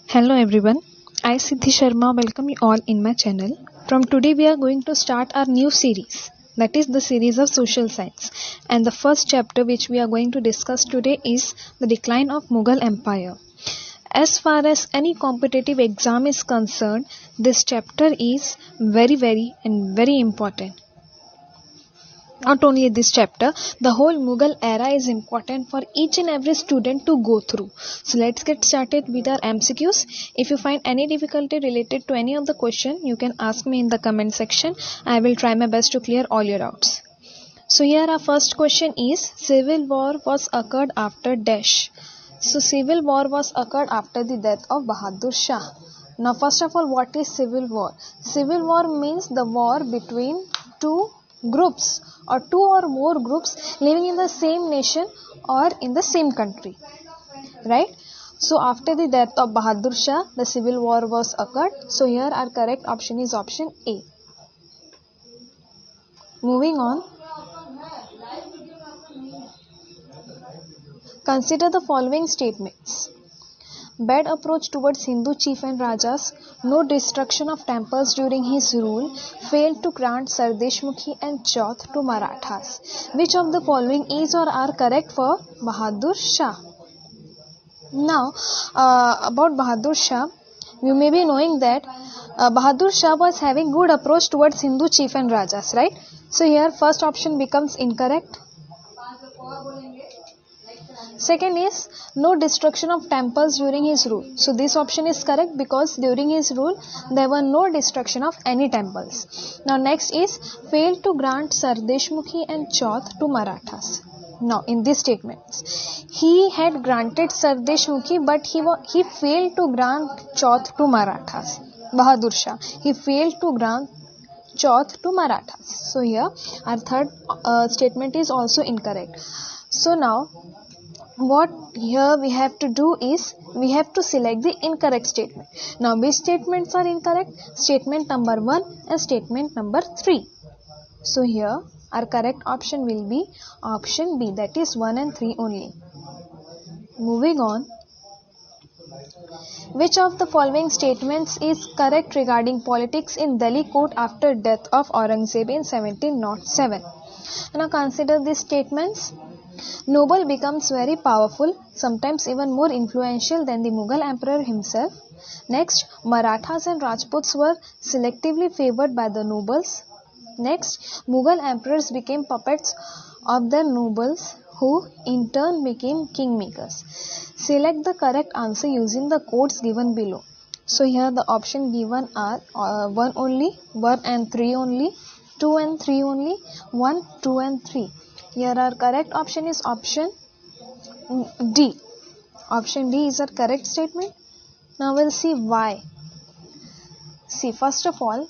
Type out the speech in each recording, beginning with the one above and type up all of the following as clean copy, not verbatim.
Hello everyone, I Siddhi Sharma welcome you all in my channel. From today we are going to start our new series, that is the series of social science, and the first chapter which we are going to discuss today is the decline of Mughal Empire. As far as any competitive exam is concerned, this chapter is very important. Not only this chapter, the whole Mughal era is important for each and every student to go through. So let's get started with our MCQs. If you find any difficulty related to any of the question, you can ask me in the comment section. I will try my best to clear all your doubts. So here our first question is, civil war was occurred after dash. So civil war was occurred after the death of Bahadur Shah. Now first of all, what is civil war? Civil war means the war between two groups or two or more groups living in the same nation or in the same country, right? So after the death of Bahadur Shah, the civil war was occurred. So here our correct option is option A. Moving on, consider the following statements. Bad approach towards Hindu chief and Rajas, no destruction of temples during his rule, failed to grant Sardeshmukhi and Chauth to Marathas. Which of the following is or are correct for Bahadur Shah? Now, about Bahadur Shah, you may be knowing that Bahadur Shah was having good approach towards Hindu chief and Rajas, right? So here first option becomes incorrect. Second is no destruction of temples during his rule. So this option is correct because during his rule there were no destruction of any temples. Now next is failed to grant Sardeshmukhi and Chauth to Marathas. Now in these statements, he had granted Sardeshmukhi but he failed to grant Chauth to Marathas. Bahadur Shah, he failed to grant Chauth to Marathas. So here our third statement is also incorrect. So now what here we have to do is we have to select the incorrect statement. Now which statements are incorrect? Statement number 1 and statement number 3. So here our correct option will be option B, that is 1 and 3 only. Moving on, which of the following statements is correct regarding politics in Delhi court after death of Aurangzeb in 1707? Now consider these statements. Noble becomes very powerful, sometimes even more influential than the Mughal emperor himself. Next, Marathas and Rajputs were selectively favored by the nobles. Next, Mughal emperors became puppets of their nobles, who in turn became kingmakers. Select the correct answer using the codes given below. So here the option given are 1 only, 1 and 3 only, 2 and 3 only, 1, 2 and 3. Here our correct option is option D. Option D is our correct statement. Now we'll see why. See, first of all,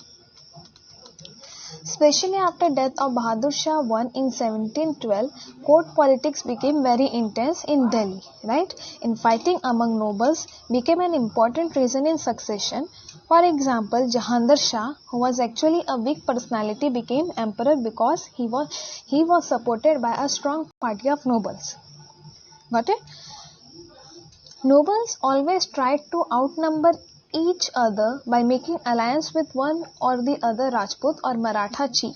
especially after death of Bahadur Shah I in 1712, court politics became very intense in Delhi, right? Infighting among nobles became an important reason in succession. For example, Jahandar Shah, who was actually a weak personality, became emperor because he was supported by a strong party of nobles. Got it? Nobles always tried to outnumber each other by making alliance with one or the other Rajput or Maratha chief.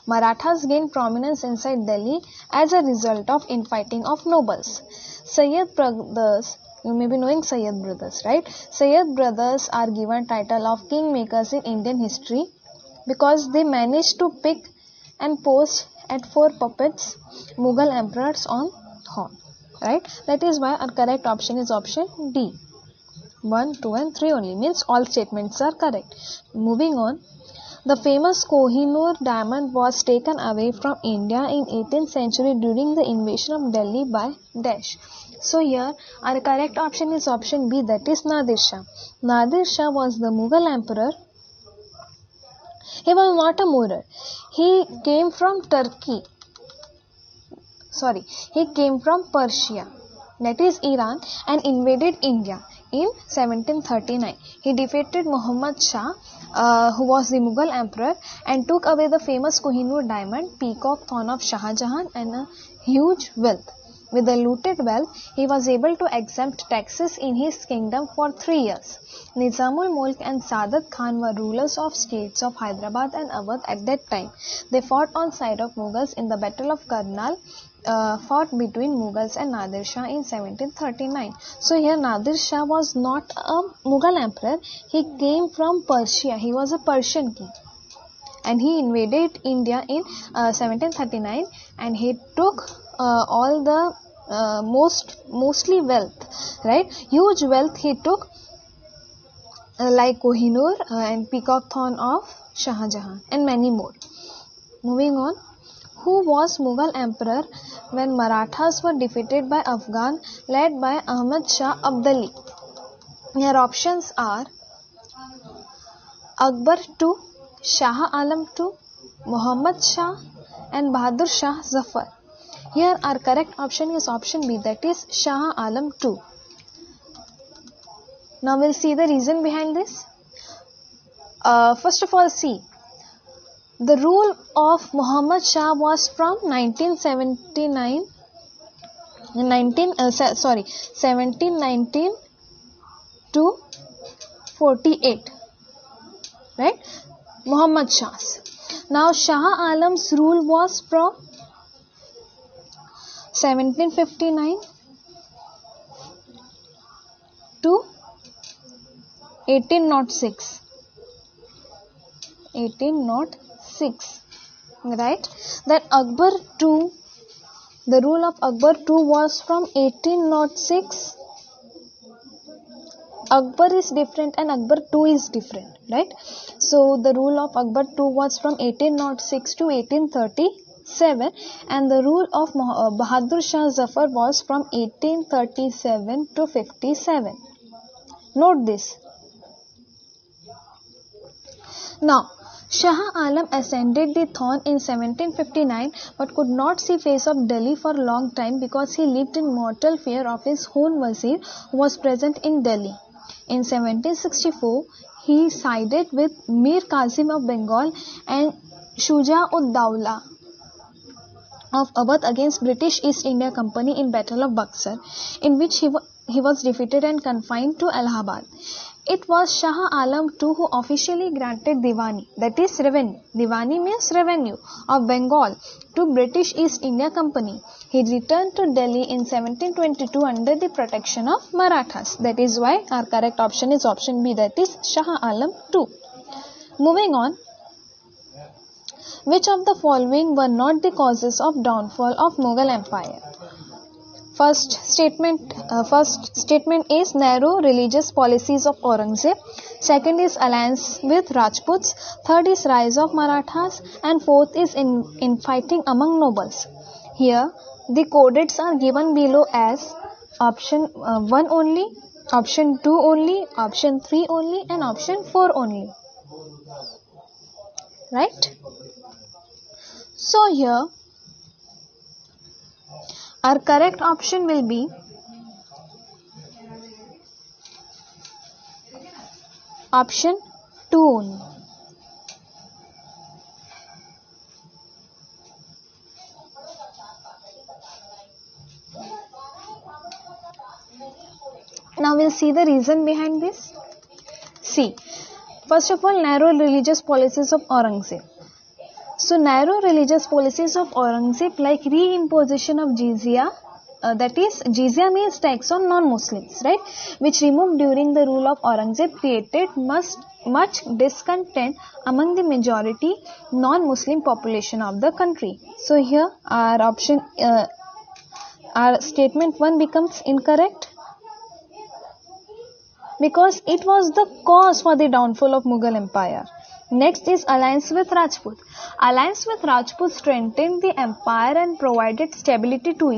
Marathas gained prominence inside Delhi as a result of infighting of nobles. Sayyid brothers, you may be knowing Sayyid brothers, right? Sayyid brothers are given title of kingmakers in Indian history because they managed to pick and post at 4 puppets Mughal emperors on horn, right? That is why our correct option is option D. 1, 2 and 3 only, means all statements are correct. Moving on, the famous Kohinoor diamond was taken away from India in 18th century during the invasion of Delhi by dash. So here our correct option is option B, that is Nadir Shah. Nadir Shah was the Mughal emperor. He was not a Mughal. He came from Turkey. He came from Persia, that is Iran, and invaded India in 1739. He defeated Muhammad Shah, who was the Mughal emperor, and took away the famous Kohinoor diamond, peacock throne of Shah Jahan, and a huge wealth. With the looted wealth, he was able to exempt taxes in his kingdom for 3 years. Nizamul Mulk and Saadat Khan were rulers of states of Hyderabad and Awadh at that time. They fought on side of Mughals in the Battle of Karnal, fought between Mughals and Nadir Shah in 1739. So here Nadir Shah was not a Mughal emperor. He came from Persia. He was a Persian king. And he invaded India in 1739, and he took all the mostly wealth, right? Huge wealth he took, like Kohinoor and Peacock Thorn of Shah Jahan and many more. Moving on, who was Mughal emperor when Marathas were defeated by Afghan led by Ahmad Shah Abdali? Your options are Akbar II, Shah Alam II, Muhammad Shah and Bahadur Shah Zafar. Here our correct option is option B, that is Shah Alam II. Now we'll see the reason behind this. First of all, see, the rule of Muhammad Shah was from 1719 to 48, right? Muhammad Shah's. Now Shah Alam's rule was from 1759 to 1806. 1806, right? That Akbar II, the rule of Akbar II was from 1806. Akbar is different and Akbar II is different, right? So the rule of Akbar II was from 1806 to 1837, and the rule of Bahadur Shah Zafar was from 1837 to 57. Note this. Now, Shah Alam ascended the throne in 1759 but could not see face of Delhi for a long time because he lived in mortal fear of his Hun Wazir who was present in Delhi. In 1764, he sided with Mir Kazim of Bengal and Shuja-ud-Dawla of Awadh against British East India Company in Battle of Buxar, in which he was defeated and confined to Allahabad. It was Shah Alam II who officially granted Diwani, that is revenue. Diwani means revenue of Bengal to British East India Company. He returned to Delhi in 1722 under the protection of Marathas. That is why our correct option is option B, that is Shah Alam II. Moving on, which of the following were not the causes of downfall of Mughal Empire? First statement is narrow religious policies of Aurangzeb. Second is alliance with Rajputs. Third is rise of Marathas. And fourth is infighting among nobles. Here the coordinates are given below as option 1 only, option 2 only, option 3 only and option 4 only. Right? So here our correct option will be option 2 only. Now we'll see the reason behind this. See, first of all, narrow religious policies of Aurangzeb. So narrow religious policies of Aurangzeb like reimposition of jizya, that is jizya means tax on non-Muslims, right, which removed during the rule of Aurangzeb, created much discontent among the majority non-Muslim population of the country. So here our option, our statement 1 becomes incorrect because it was the cause for the downfall of Mughal Empire. Next is alliance with Rajput. Alliance with Rajput strengthened the empire and provided stability to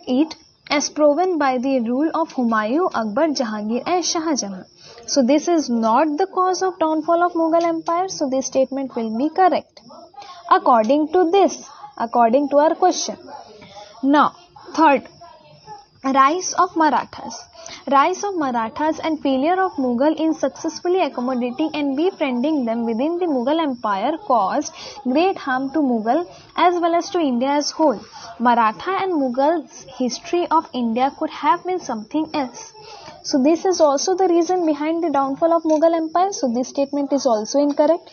it as proven by the rule of Humayun, Akbar, Jahangir and Shah Jahan. So this is not the cause of downfall of Mughal Empire. So this statement will be correct. According to our question. Now, third, rise of Marathas. Rise of Marathas and failure of Mughal in successfully accommodating and befriending them within the Mughal Empire caused great harm to Mughal as well as to India as whole. Maratha and Mughal's history of India could have been something else. So this is also the reason behind the downfall of Mughal Empire. So this statement is also incorrect.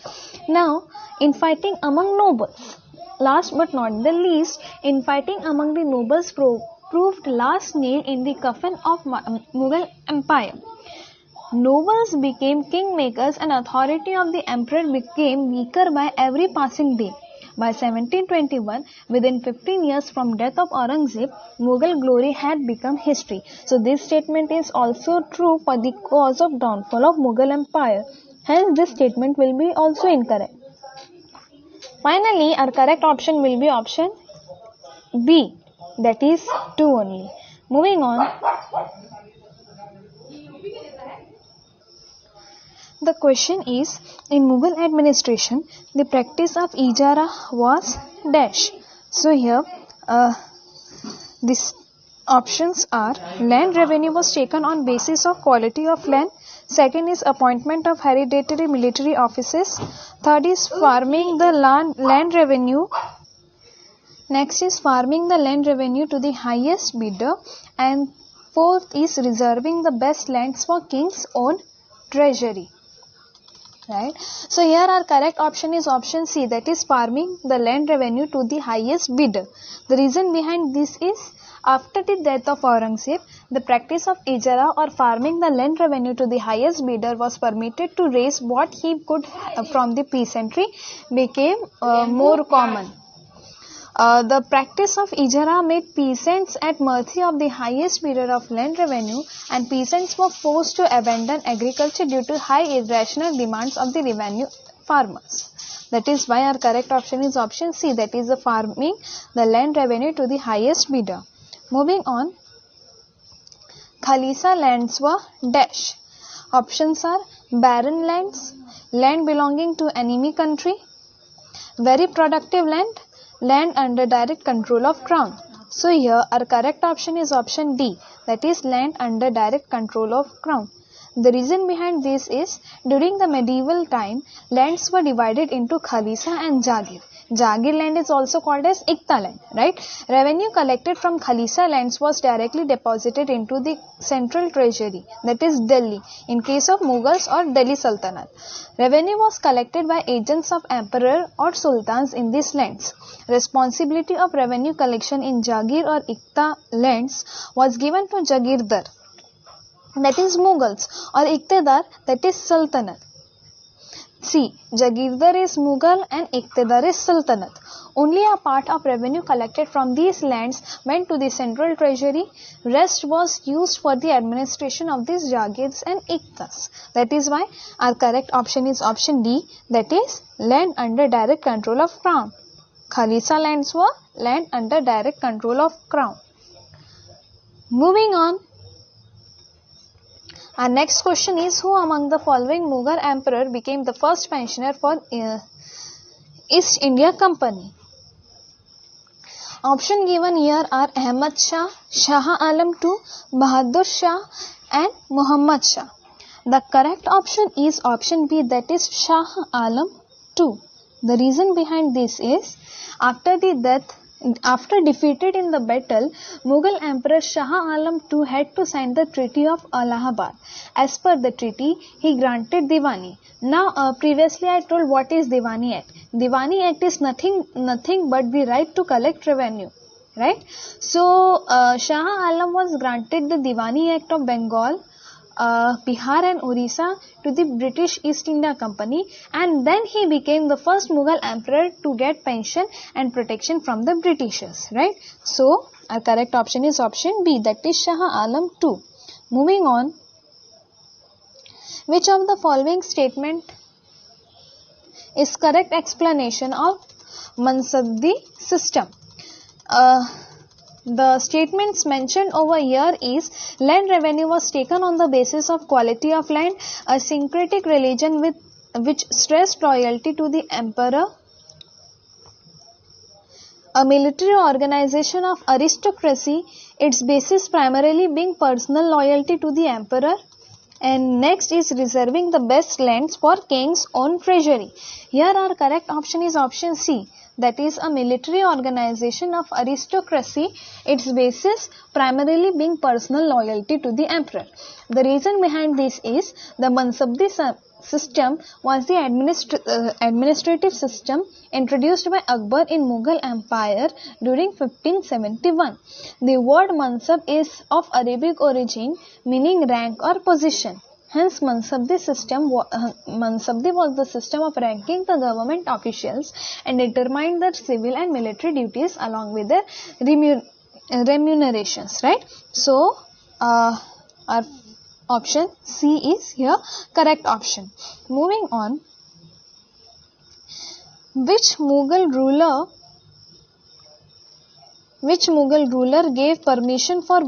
Now, infighting among nobles. Last but not the least, infighting among the nobles proved last nail in the coffin of Mughal Empire. Nobles became kingmakers and authority of the emperor became weaker by every passing day. By 1721, within 15 years from death of Aurangzeb, Mughal glory had become history. So this statement is also true for the cause of downfall of Mughal Empire. Hence this statement will be also incorrect. Finally, our correct option will be option B, that is 2 only. Moving on. The question is, in Mughal administration, the practice of ijara was dash. So here, these options are: land revenue was taken on basis of quality of land. Second is appointment of hereditary military offices. Third is farming the land revenue. Next is farming the land revenue to the highest bidder. And fourth is reserving the best lands for king's own treasury. Right. So here our correct option is option C, that is farming the land revenue to the highest bidder. The reason behind this is, after the death of Aurangzeb, the practice of ijara or farming the land revenue to the highest bidder was permitted to raise what he could from the peasantry became more common. The practice of ijara made peasants at mercy of the highest bidder of land revenue, and peasants were forced to abandon agriculture due to high irrational demands of the revenue farmers. That is why our correct option is option C, that is the farming the land revenue to the highest bidder. Moving on. Khalisa lands were dash. Options are barren lands, land belonging to enemy country, very productive land, land under direct control of crown. So here our correct option is option D, that is land under direct control of crown. The reason behind this is, during the medieval time, lands were divided into Khalisa and Jagir. Jagir land is also called as Ikta land, right? Revenue collected from Khalisa lands was directly deposited into the central treasury, that is Delhi, in case of Mughals or Delhi Sultanate. Revenue was collected by agents of emperor or sultans in these lands. Responsibility of revenue collection in Jagir or Ikta lands was given to Jagirdar, that is Mughals, or Iqtidar, that is Sultanate. See, Jagirdar is Mughal and Iqtidar is Sultanate. Only a part of revenue collected from these lands went to the central treasury. Rest was used for the administration of these Jagirs and Iqtas. That is why our correct option is option D, that is land under direct control of crown. Khalisa lands were land under direct control of crown. Moving on. Our next question is, who among the following Mughal emperor became the first pensioner for East India Company? Option given here are Ahmad Shah, Shah Alam II, Bahadur Shah and Muhammad Shah. The correct option is option B, that is Shah Alam II. The reason behind this is, after defeated in the battle, Mughal Emperor Shah Alam II had to sign the Treaty of Allahabad. As per the treaty, he granted Diwani. Now, previously I told what is Diwani Act. Diwani Act is nothing but the right to collect revenue, right? So, Shah Alam was granted the Diwani Act of Bengal, Bihar and Orissa to the British East India Company, and then he became the first Mughal emperor to get pension and protection from the Britishers, right? So, our correct option is option B, that is Shah Alam II. Moving on. Which of the following statement is correct explanation of Mansabdi system? The statements mentioned over here is, land revenue was taken on the basis of quality of land, a syncretic religion which stressed loyalty to the emperor, a military organization of aristocracy its basis primarily being personal loyalty to the emperor. And next is reserving the best lands for king's own treasury. Here our correct option is option C, that is a military organization of aristocracy, its basis primarily being personal loyalty to the emperor. The reason behind this is the Mansabdi system was the administrative system introduced by Akbar in Mughal Empire during 1571. The word Mansab is of Arabic origin meaning rank or position. Hence, Mansabdi was the system of ranking the government officials and determined their civil and military duties along with their remunerations, right? So, our option C is here correct option. Moving on, which Mughal ruler gave permission for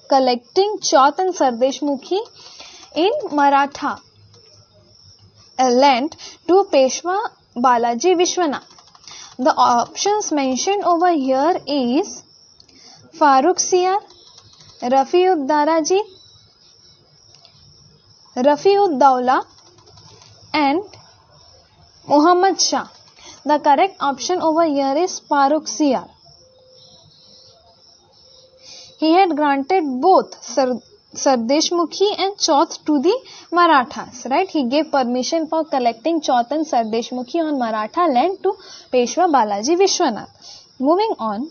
collecting Chauth and Sardesh Mukhi in Maratha land to Peshwa Balaji Vishwanath? The options mentioned over here is Farukh Siyar, Rafiud-Daraji, Rafiud-Dawla and Muhammad Shah. The correct option over here is Farukh Siyar. He had granted both Sardesh Mukhi and Chauth to the Marathas, right? He gave permission for collecting Chauth and Sardesh Mukhi on Maratha land to Peshwa Balaji Vishwanath. Moving on,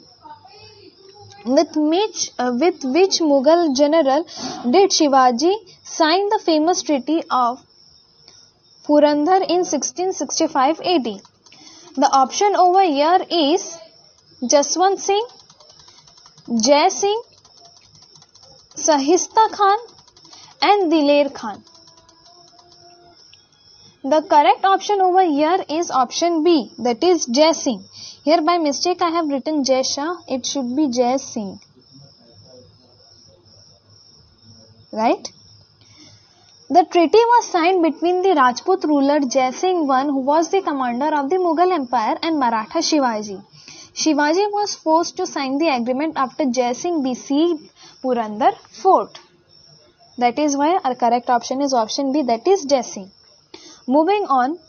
with which Mughal general did Shivaji sign the famous treaty of Purandar in 1665 AD? The option over here is Jaswant Singh, Jai Singh, Sahista Khan and Diler Khan. The correct option over here is option B, that is Jai Singh. Here by mistake I have written Jai Shah, it should be Jai Singh. Right? The treaty was signed between the Rajput ruler Jai Singh I, who was the commander of the Mughal Empire, and Maratha Shivaji. Shivaji was forced to sign the agreement after Jai Singh besieged Purandar fort. That is why our correct option is option B, that is Jai Singh. Moving on,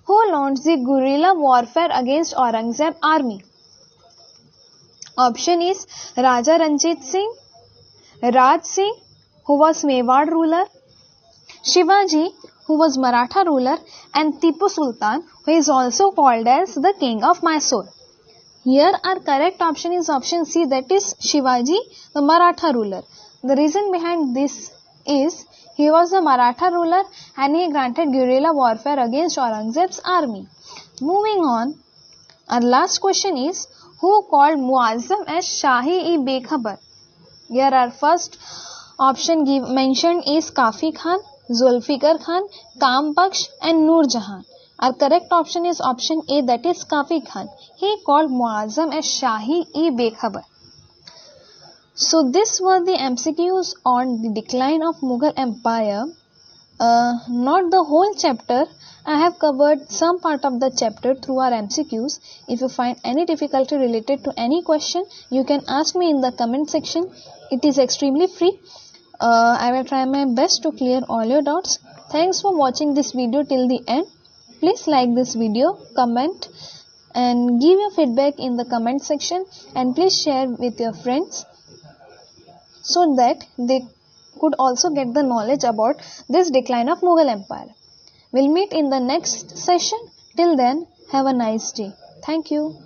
who launched the guerrilla warfare against Aurangzeb army? Option is Raja Ranjit Singh, Raj Singh, who was Mewar ruler, Shivaji, who was Maratha ruler, and Tipu Sultan, who is also called as the king of Mysore. Here our correct option is option C, that is Shivaji, the Maratha ruler. The reason behind this is he was a Maratha ruler and he granted guerrilla warfare against Aurangzeb's army. Moving on, our last question is, who called Muazzam as Shahi-e-Bekhabar? Here our first option mentioned is Kafi Khan, Zulfikar Khan, Kam Baksh and Noor Jahan. Our correct option is option A, that is Kafi Khan. He called Muazzam as Shahi-e-Bekhabar. So this were the MCQs on the decline of Mughal Empire. Not the whole chapter. I have covered some part of the chapter through our MCQs. If you find any difficulty related to any question, you can ask me in the comment section. It is extremely free. I will try my best to clear all your doubts. Thanks for watching this video till the end. Please like this video, comment and give your feedback in the comment section, and please share with your friends so that they could also get the knowledge about this decline of Mughal Empire. We'll meet in the next session. Till then, have a nice day. Thank you.